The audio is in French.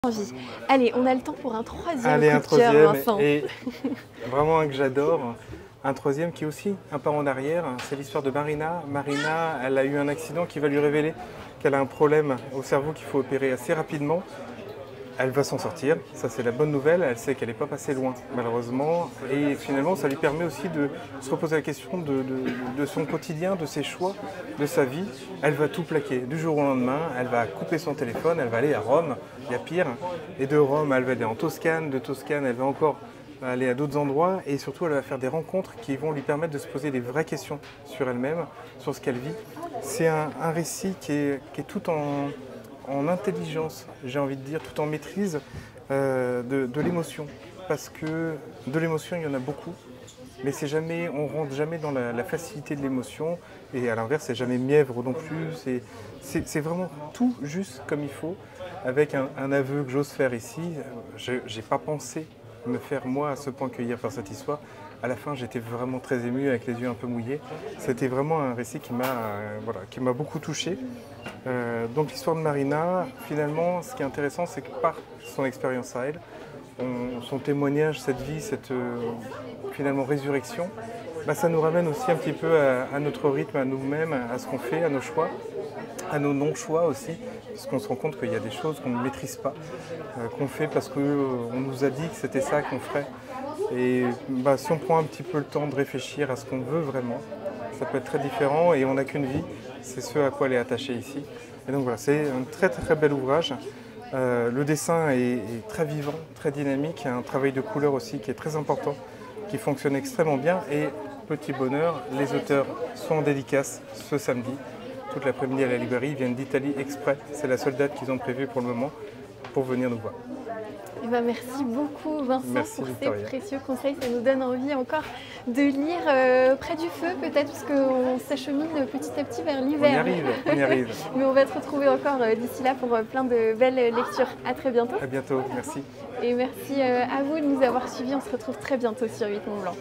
Envie. Allez, on a le temps pour un troisième Allez, coup un de cœur, troisième, Vincent. et vraiment un que j'adore. Un troisième qui est aussi un pas en arrière, c'est l'histoire de Marina. Marina, elle a eu un accident qui va lui révéler qu'elle a un problème au cerveau qu'il faut opérer assez rapidement. Elle va s'en sortir, ça c'est la bonne nouvelle, elle sait qu'elle n'est pas passée loin malheureusement, et finalement ça lui permet aussi de se reposer la question de son quotidien, de ses choix, de sa vie. Elle va tout plaquer du jour au lendemain, elle va couper son téléphone, elle va aller à Rome, il y a pire, et de Rome elle va aller en Toscane, de Toscane elle va encore aller à d'autres endroits, et surtout elle va faire des rencontres qui vont lui permettre de se poser des vraies questions sur elle-même, sur ce qu'elle vit. C'est un récit qui est tout en intelligence, j'ai envie de dire, tout en maîtrise de l'émotion. Parce que de l'émotion, il y en a beaucoup, mais c'est jamais, on ne rentre jamais dans la facilité de l'émotion, et à l'inverse, c'est jamais mièvre non plus. C'est vraiment tout juste comme il faut, avec un aveu que j'ose faire ici. Je n'ai pas pensé me faire moi à ce point cueillir par cette histoire. À la fin, j'étais vraiment très ému, avec les yeux un peu mouillés. C'était vraiment un récit qui m'a beaucoup touché. Donc l'histoire de Marina, finalement, ce qui est intéressant, c'est que par son expérience à elle, son témoignage, cette vie, cette finalement résurrection, ça nous ramène aussi un petit peu à notre rythme, à nous-mêmes, à ce qu'on fait, à nos choix, à nos non-choix aussi, parce qu'on se rend compte qu'il y a des choses qu'on ne maîtrise pas, qu'on fait parce qu'on nous a dit que c'était ça qu'on ferait. Et si on prend un petit peu le temps de réfléchir à ce qu'on veut vraiment, ça peut être très différent, et on n'a qu'une vie, c'est ce à quoi elle est attachée ici. Et donc voilà, c'est un très très bel ouvrage. Le dessin est très vivant, très dynamique, un travail de couleur aussi qui est très important, qui fonctionne extrêmement bien, et petit bonheur, les auteurs sont en dédicace ce samedi, toute l'après-midi à la librairie, ils viennent d'Italie exprès, c'est la seule date qu'ils ont prévue pour le moment, pour venir nous voir. Eh ben, merci beaucoup Vincent. Merci, pour Victoria. ces précieux conseils, ça nous donne envie encore de lire près du feu peut-être, parce qu'on s'achemine petit à petit vers l'hiver. On y arrive. Mais on va te retrouver encore d'ici là pour plein de belles lectures. À très bientôt. À bientôt, merci. Et merci à vous de nous avoir suivis, on se retrouve très bientôt sur 8 Mont Blanc.